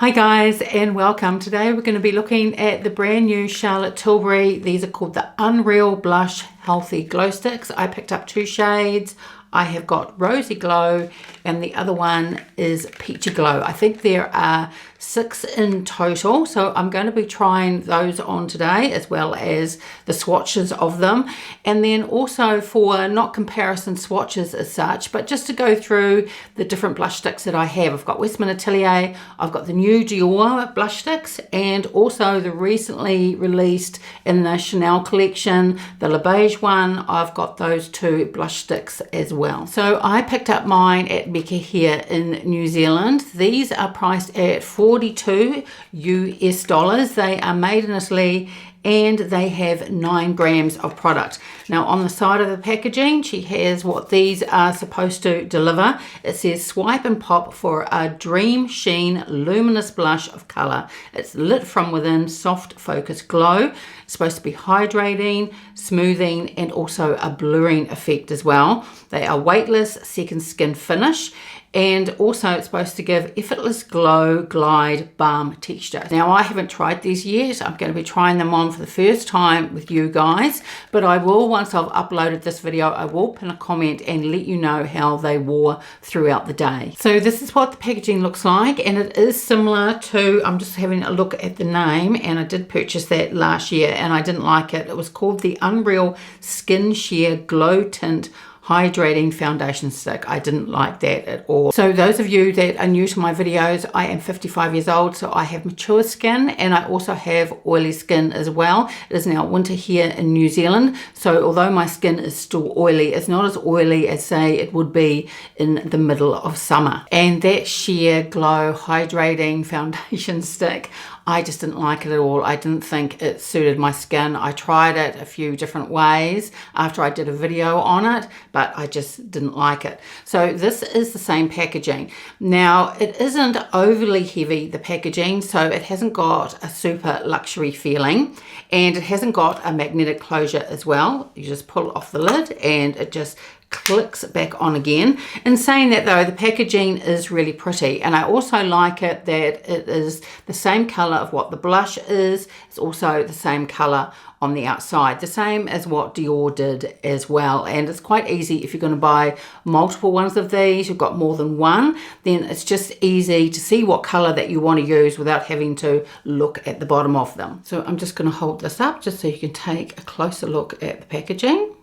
Hi guys and welcome. Today we're going to be looking at the brand new Charlotte Tilbury. These are called the Unreal Blush Healthy Glow Sticks. I picked up two shades. I have got Rosy Glow and the other one is Peachy Glow. I think there are 6 in total, so I'm going to be trying those on today as well as the swatches of them, and then also for not comparison swatches as such, but just to go through the different blush sticks that I have. I've got Westman Atelier, I've got the new Dior blush sticks, and also the recently released in the Chanel collection, the Beige one. I've got those 2 blush sticks as well. So I picked up mine at Beckham here in New Zealand. These are priced at $42 US. They are made in Italy and they have 9 grams of product. Now on the side of the packaging, she has what these are supposed to deliver. It says swipe and pop for a dream sheen luminous blush of color. It's lit from within, soft focus glow. It's supposed to be hydrating, smoothing, and also a blurring effect as well. They are weightless, second skin finish. And also it's supposed to give effortless glow, glide, balm texture. Now I haven't tried these yet. I'm going to be trying them on for the first time with you guys, but I will, once I've uploaded this video, I will pin a comment and let you know how they wore throughout the day. So this is what the packaging looks like, and it is similar to, I'm just having a look at the name, and I did purchase that last year and I didn't like it. It was called the Unreal Skin Sheer Glow Tint Hydrating Foundation Stick. I didn't like that at all. So those of you that are new to my videos, I am 55 years old, so I have mature skin and I also have oily skin as well. It is now winter here in New Zealand, so although my skin is still oily, it's not as oily as say it would be in the middle of summer. And that sheer glow hydrating foundation stick, I just didn't like it at all. I didn't think it suited my skin. I tried it a few different ways after I did a video on it, but I just didn't like it. So this is the same packaging. Now it isn't overly heavy, the packaging, so it hasn't got a super luxury feeling, and it hasn't got a magnetic closure as well. You just pull off the lid and it just clicks back on again. In saying that though, the packaging is really pretty, and I also like it that it is the same color of what the blush is. It's also the same color on the outside, the same as what Dior did as well. And it's quite easy if you're going to buy multiple ones of these, you've got more than one, then it's just easy to see what color that you want to use without having to look at the bottom of them. So I'm just going to hold this up just so you can take a closer look at the packaging.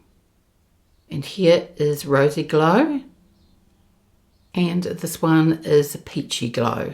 And here is Rosy Glow, and this one is Peachy Glow.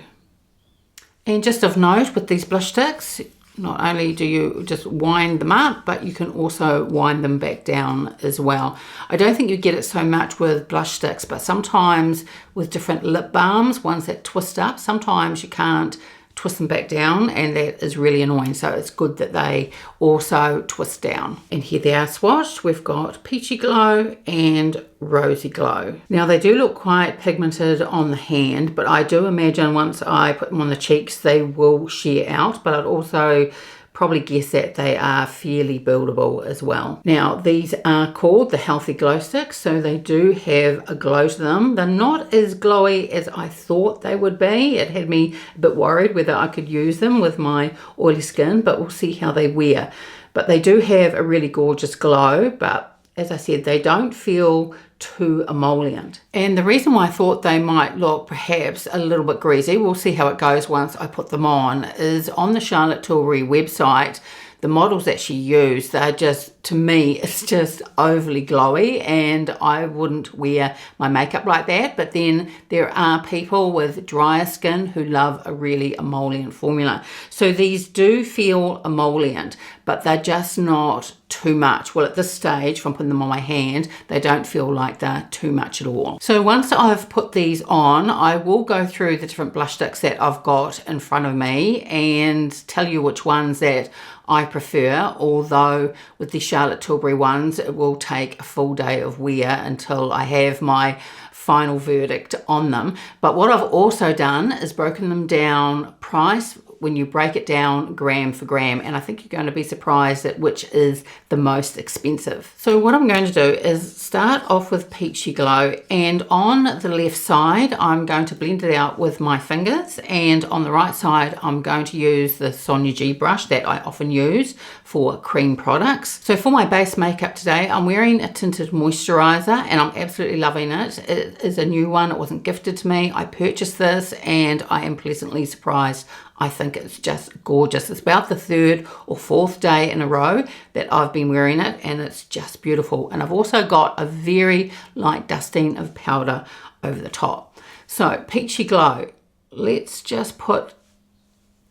And just of note with these blush sticks, not only do you just wind them up, but you can also wind them back down as well. I don't think you get it so much with blush sticks, but sometimes with different lip balms, ones that twist up, sometimes you can't twist them back down, and that is really annoying. So it's good that they also twist down. And here they are swatched. We've got Peachy Glow and Rosy Glow. Now they do look quite pigmented on the hand, but I do imagine once I put them on the cheeks they will sheer out, but I'd also probably guess that they are fairly buildable as well. Now these are called the Healthy Glow Sticks, so they do have a glow to them. They're not as glowy as I thought they would be. It had me a bit worried whether I could use them with my oily skin, but we'll see how they wear. But they do have a really gorgeous glow, but as I said, they don't feel too emollient. And the reason why I thought they might look perhaps a little bit greasy, we'll see how it goes once I put them on, is on the Charlotte Tilbury website, the models that she used, they're just, to me, it's just overly glowy, and I wouldn't wear my makeup like that. But then there are people with drier skin who love a really emollient formula. So these do feel emollient, but they're just not too much. Well, at this stage, from putting them on my hand, they don't feel like they're too much at all. So once I've put these on, I will go through the different blush sticks that I've got in front of me and tell you which ones that I prefer, although with the Charlotte Tilbury ones, it will take a full day of wear until I have my final verdict on them. But what I've also done is broken them down price when you break it down gram for gram, and I think you're going to be surprised at which is the most expensive. So what I'm going to do is start off with Peachy Glow, and on the left side I'm going to blend it out with my fingers, and on the right side I'm going to use the Sonia G brush that I often use for cream products. So for my base makeup today, I'm wearing a tinted moisturizer, and I'm absolutely loving it. It is a new one. It wasn't gifted to me. I purchased this and I am pleasantly surprised. I think it's just gorgeous. It's about the third or fourth day in a row that I've been wearing it, and it's just beautiful. And I've also got a very light dusting of powder over the top. So Peachy Glow, let's just put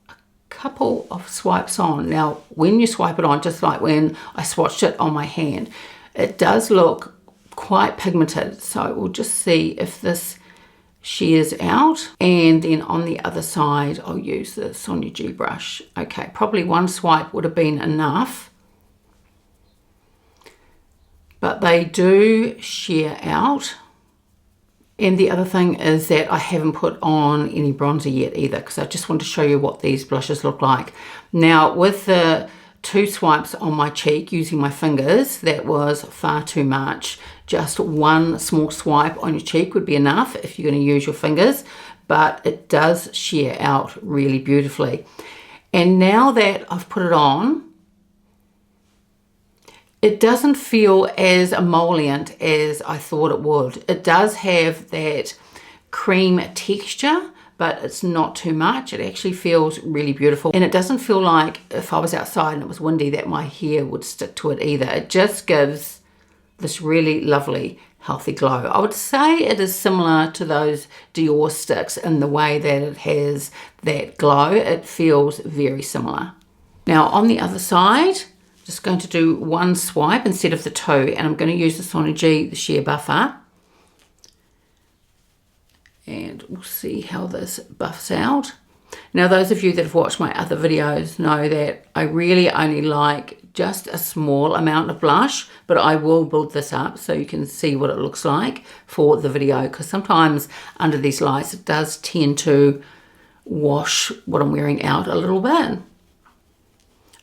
a couple of swipes on. Now when you swipe it on, just like when I swatched it on my hand, it does look quite pigmented. So we'll just see if this shears out, and then on the other side I'll use the Sonia G brush. Okay, probably one swipe would have been enough, but they do shear out. And the other thing is that I haven't put on any bronzer yet either, because I just want to show you what these blushes look like. Now with the 2 swipes on my cheek using my fingers, that was far too much. Just one small swipe on your cheek would be enough if you're going to use your fingers, but it does shear out really beautifully. And now that I've put it on, it doesn't feel as emollient as I thought it would. It does have that cream texture, but it's not too much. It actually feels really beautiful, and it doesn't feel like if I was outside and it was windy that my hair would stick to it either. It just gives this really lovely healthy glow. I would say it is similar to those Dior sticks in the way that it has that glow. It feels very similar. Now on the other side, I'm just going to do one swipe instead of the 2, and I'm going to use the Sonia G, the sheer buffer, and we'll see how this buffs out. Now those of you that have watched my other videos know that I really only like just a small amount of blush, but I will build this up so you can see what it looks like for the video, because sometimes under these lights it does tend to wash what I'm wearing out a little bit.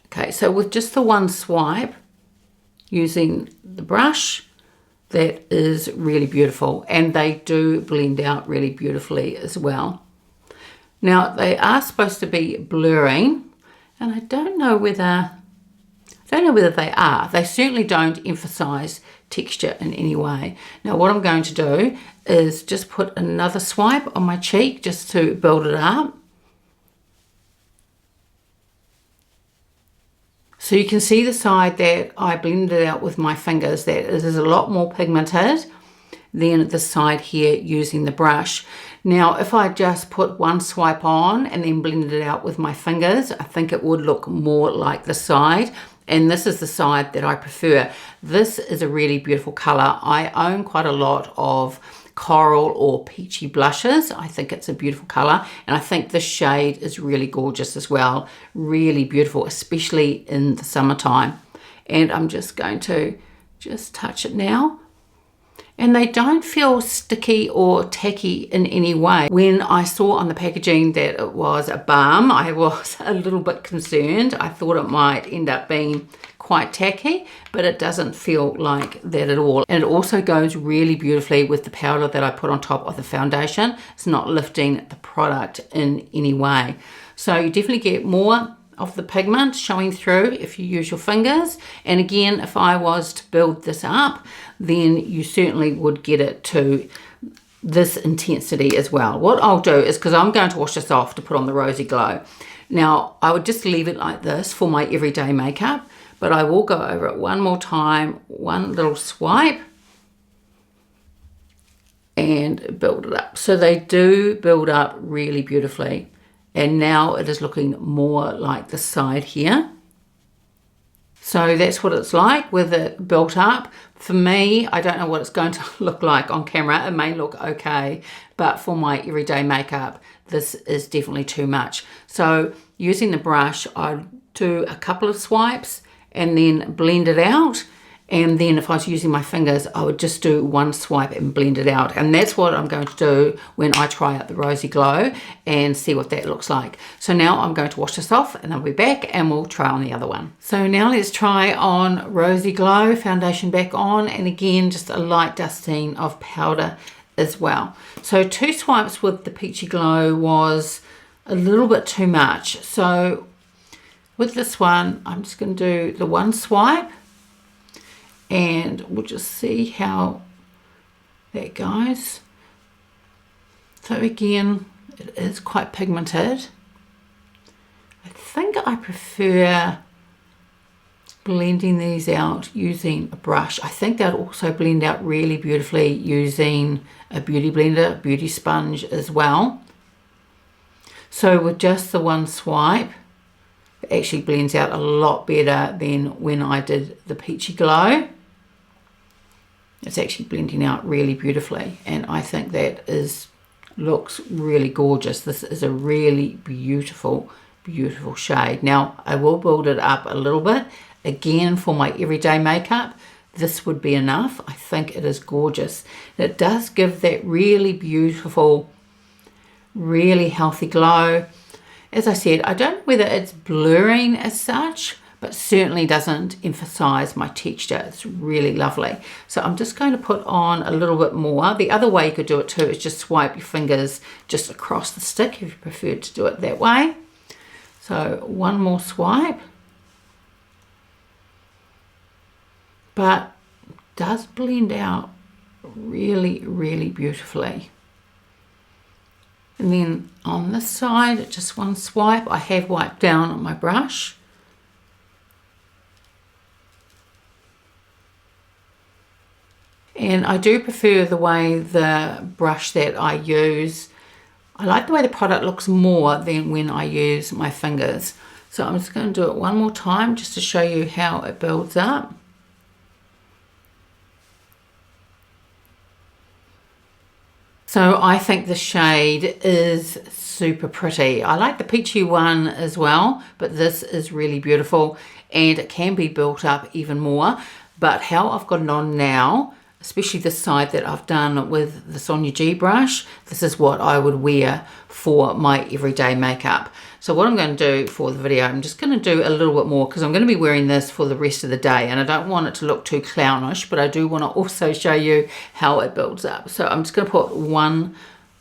Okay, so with just the one swipe using the brush, that is really beautiful, and they do blend out really beautifully as well. Now they are supposed to be blurring, and I don't know whether they are. They certainly don't emphasize texture in any way. Now what I'm going to do is just put another swipe on my cheek just to build it up. So you can see the side that I blended out with my fingers, that it is a lot more pigmented than the side here using the brush. Now if I just put one swipe on and then blended it out with my fingers, I think it would look more like the side, and this is the side that I prefer. This is a really beautiful color. I own quite a lot of coral or peachy blushes. I think it's a beautiful color, and I think this shade is really gorgeous as well. Really beautiful, especially in the summertime. And I'm just going to just touch it now, and they don't feel sticky or tacky in any way. When I saw on the packaging that it was a balm, I was a little bit concerned. I thought it might end up being quite tacky, but it doesn't feel like that at all. And it also goes really beautifully with the powder that I put on top of the foundation. It's not lifting the product in any way. So you definitely get more of the pigment showing through if you use your fingers. And again, if I was to build this up, then you certainly would get it to this intensity as well. What I'll do is, because I'm going to wash this off to put on the Rosy Glow, now I would just leave it like this for my everyday makeup, but I will go over it one more time, one little swipe, and build it up. So they do build up really beautifully. And now it is looking more like the side here. So that's what it's like with it built up. For me, I don't know what it's going to look like on camera. It may look okay, but for my everyday makeup, this is definitely too much. So using the brush, I do a couple of swipes and then blend it out, And then if I was using my fingers, I would just do one swipe and blend it out. And that's what I'm going to do when I try out the Rosy Glow and see what that looks like. So now I'm going to wash this off and I'll be back and we'll try on the other one. So now let's try on Rosy Glow, foundation back on, and again, just a light dusting of powder as well. So 2 swipes with the Peachy Glow was a little bit too much. So with this one, I'm just going to do the 1 swipe, and we'll just see how that goes. So again, it is quite pigmented. I think I prefer blending these out using a brush. I think they'll also blend out really beautifully using a beauty blender, beauty sponge as well. So with just the 1 swipe, it actually blends out a lot better than when I did the Peachy Glow. It's actually blending out really beautifully, and I think that looks really gorgeous. This is a really beautiful, beautiful shade. Now I will build it up a little bit. Again, for my everyday makeup, this would be enough. I think it is gorgeous. It does give that really beautiful, really healthy glow. As I said, I don't know whether it's blurring as such, but certainly doesn't emphasize my texture. It's really lovely. So I'm just going to put on a little bit more. The other way you could do it too is just swipe your fingers just across the stick if you prefer to do it that way. So 1 more swipe. But it does blend out really, really beautifully. And then on this side, just 1 swipe. I have wiped down on my brush. And I do prefer the way the brush that I use. I like the way the product looks more than when I use my fingers. So I'm just going to do it 1 more time just to show you how it builds up. So I think the shade is super pretty. I like the peachy one as well, but this is really beautiful and it can be built up even more. But how I've got it on now, especially the side that I've done with the Sonia G brush, this is what I would wear for my everyday makeup. So what I'm going to do for the video, I'm just going to do a little bit more because I'm going to be wearing this for the rest of the day and I don't want it to look too clownish, but I do want to also show you how it builds up. So I'm just going to put 1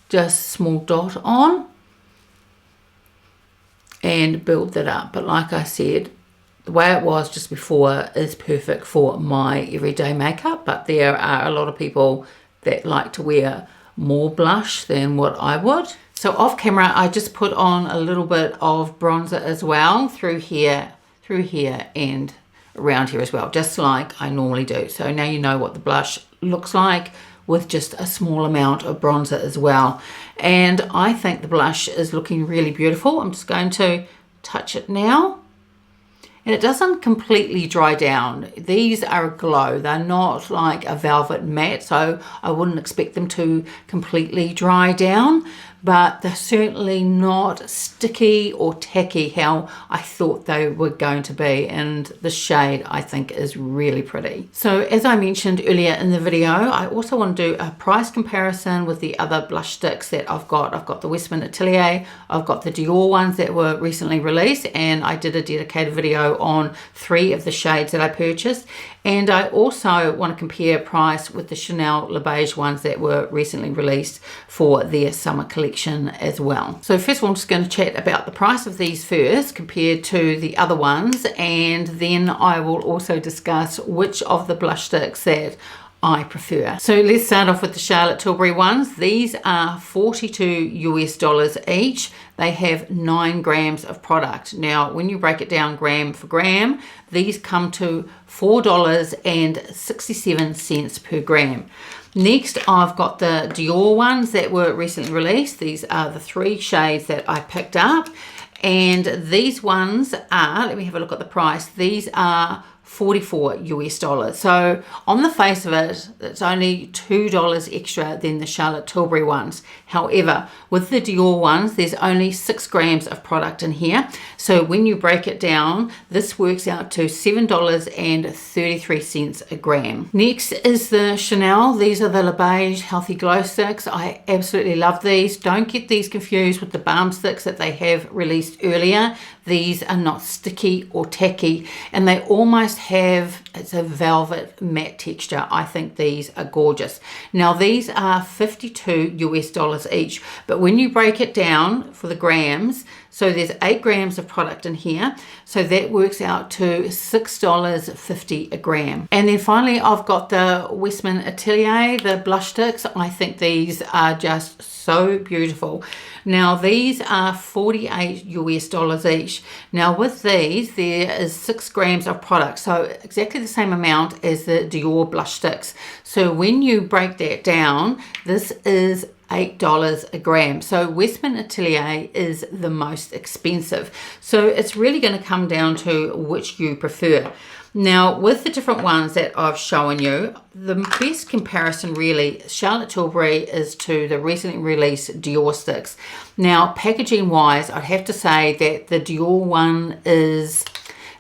just small dot on and build that up. But like I said, the way it was just before is perfect for my everyday makeup, but there are a lot of people that like to wear more blush than what I would. So off camera, I just put on a little bit of bronzer as well through here, and around here as well, just like I normally do. So now you know what the blush looks like with just a small amount of bronzer as well. And I think the blush is looking really beautiful. I'm just going to touch it now. And it doesn't completely dry down. These are a glow. They're not like a velvet matte, so I wouldn't expect them to completely dry down. But they're certainly not sticky or tacky how I thought they were going to be. And the shade, I think, is really pretty. So as I mentioned earlier in the video, I also want to do a price comparison with the other blush sticks that I've got. I've got the Westman Atelier, I've got the Dior ones that were recently released, and I did a dedicated video on 3 of the shades that I purchased. And I also want to compare price with the Chanel Le Beige ones that were recently released for their summer collection as well. So first of all, I'm just going to chat about the price of these first compared to the other ones, and then I will also discuss which of the blush sticks that I prefer. So let's start off with the Charlotte Tilbury ones. These are $42 US each. They have 9 grams of product. Now, when you break it down gram for gram, these come to $4.67 per gram. Next, I've got the Dior ones that were recently released. These are the 3 shades that I picked up. And these ones are, let me have a look at the price. These are $44 US. So on the face of it, it's only $2 extra than the Charlotte Tilbury ones. However, with the Dior ones, there's only 6 grams of product in here. So when you break it down, this works out to $7.33 a gram. Next is the Chanel. These are the Beige Healthy Glow Sticks. I absolutely love these. Don't get these confused with the balm sticks that they have released earlier. These are not sticky or tacky, and they almost have, it's a velvet matte texture. I think these are gorgeous. Now these are $52 US each, but when you break it down for the grams, so there's 8 grams of product in here, so that works out to $6.50 a gram. And then finally, I've got the Westman Atelier, the blush sticks. I think these are just so beautiful. Now these are $48 US each. Now with these, there is 6 grams of product, so exactly the same amount as the Dior blush sticks. So when you break that down, this is $8 a gram. So Westman Atelier is the most expensive. So it's really going to come down to which you prefer. Now with the different ones that I've shown you, the best comparison really, Charlotte Tilbury, is to the recently released Dior sticks. Now packaging wise, I'd have to say that the Dior one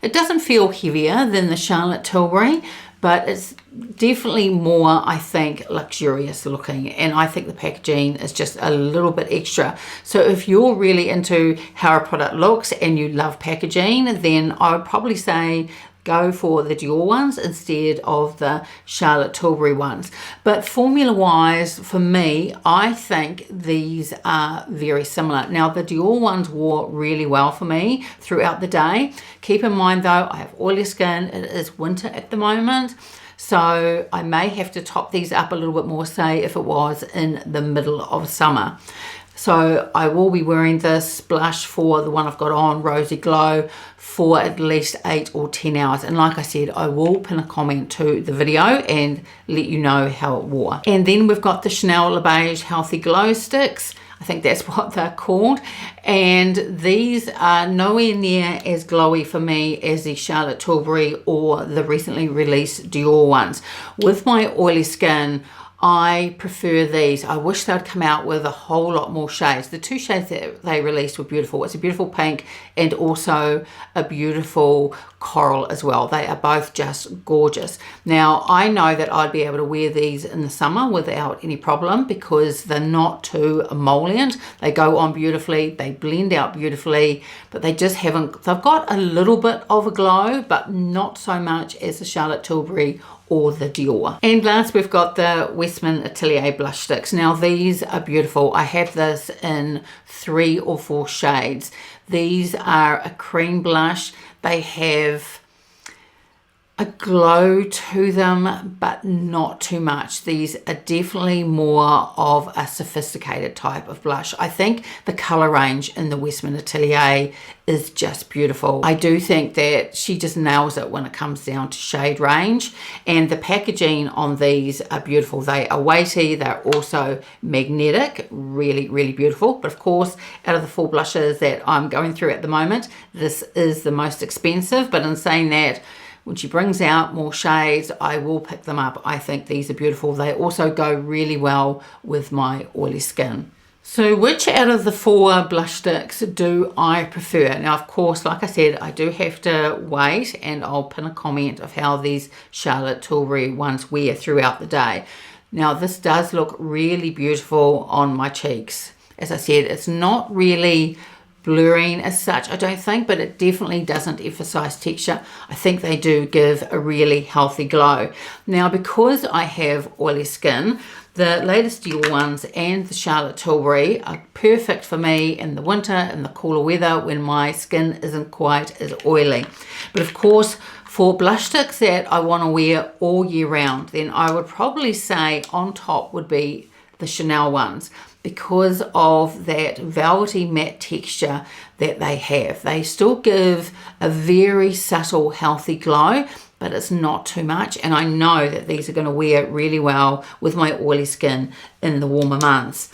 it doesn't feel heavier than the Charlotte Tilbury, but it's definitely more, I think, luxurious looking, and I think the packaging is just a little bit extra. So if you're really into how a product looks and you love packaging, then I would probably say go for the Dior ones instead of the Charlotte Tilbury ones. But formula wise, for me, I think these are very similar. Now the Dior ones wore really well for me throughout the day. Keep in mind though, I have oily skin, it is winter at the moment, so I may have to top these up a little bit more, say if it was in the middle of summer. So I will be wearing this blush for the one I've got on, Rosy Glow, for at least 8 or 10 hours. And like I said, I will pin a comment to the video and let you know how it wore. And then we've got the Chanel Beige Healthy Glow Sticks. I think that's what they're called. And these are nowhere near as glowy for me as the Charlotte Tilbury or the recently released Dior ones. With my oily skin, I prefer these. I wish they'd come out with a whole lot more shades. The 2 shades that they released were beautiful. It's a beautiful pink and also a beautiful coral as well. They are both just gorgeous. Now I know that I'd be able to wear these in the summer without any problem because they're not too emollient. They go on beautifully, they blend out beautifully, but they just haven't, they've got a little bit of a glow, but not so much as the Charlotte Tilbury or the Dior. And last we've got the Westman Atelier blush sticks. Now these are beautiful. I have this in 3 or 4 shades. These are a cream blush. They have a glow to them, but not too much. These are definitely more of a sophisticated type of blush. I think the color range in the Westman Atelier is just beautiful. I do think that she just nails it when it comes down to shade range, and the packaging on these are beautiful. They are weighty, they're also magnetic, really, really beautiful. But of course, out of the 4 blushes that I'm going through at the moment, this is the most expensive. But in saying that, when she brings out more shades, I will pick them up. I think these are beautiful. They also go really well with my oily skin. So which out of the 4 blush sticks do I prefer? Now, of course, like I said, I do have to wait, and I'll pin a comment of how these Charlotte Tilbury ones wear throughout the day. Now, this does look really beautiful on my cheeks. As I said, it's not really blurring as such, I don't think, but it definitely doesn't emphasize texture. I think they do give a really healthy glow. Now, because I have oily skin, the latest Dior ones and the Charlotte Tilbury are perfect for me in the winter and the cooler weather when my skin isn't quite as oily. But of course, for blush sticks that I want to wear all year round, then I would probably say on top would be the Chanel ones, because of that velvety matte texture that they have. They still give a very subtle, healthy glow, but it's not too much. And I know that these are going to wear really well with my oily skin in the warmer months.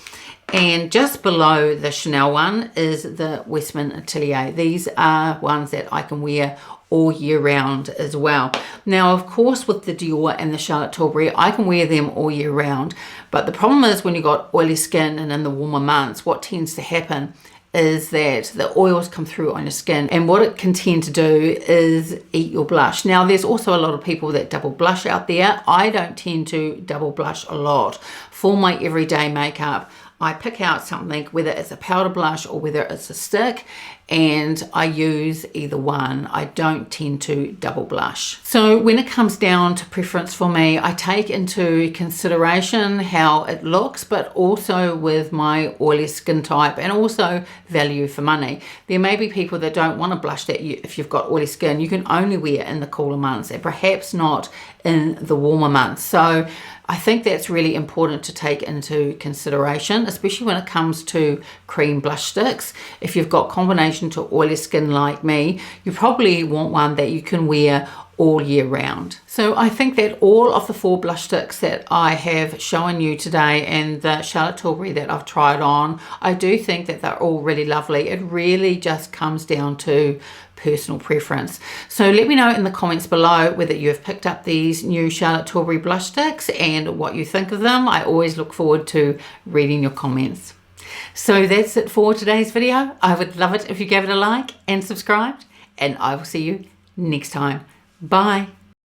And just below the Chanel one is the Westman Atelier. These are ones that I can wear all year round as well. Now, of course, with the Dior and the Charlotte Tilbury, I can wear them all year round. But the problem is when you've got oily skin and in the warmer months, what tends to happen is that the oils come through on your skin, and what it can tend to do is eat your blush. Now, there's also a lot of people that double blush out there. I don't tend to double blush a lot. For my everyday makeup, I pick out something, whether it's a powder blush or whether it's a stick, and I use either one. I don't tend to double blush. So when it comes down to preference for me, I take into consideration how it looks, but also with my oily skin type and also value for money. There may be people that don't want a blush that if you've got oily skin, you can only wear in the cooler months and perhaps not in the warmer months. So I think that's really important to take into consideration, especially when it comes to cream blush sticks. If you've got combination to oily skin like me, you probably want one that you can wear all year round. So I think that all of the 4 blush sticks that I have shown you today and the Charlotte Tilbury that I've tried on, I do think that they're all really lovely. It really just comes down to personal preference. So let me know in the comments below whether you have picked up these new Charlotte Tilbury blush sticks and what you think of them. I always look forward to reading your comments. So that's it for today's video. I would love it if you gave it a like and subscribed, and I will see you next time. Bye.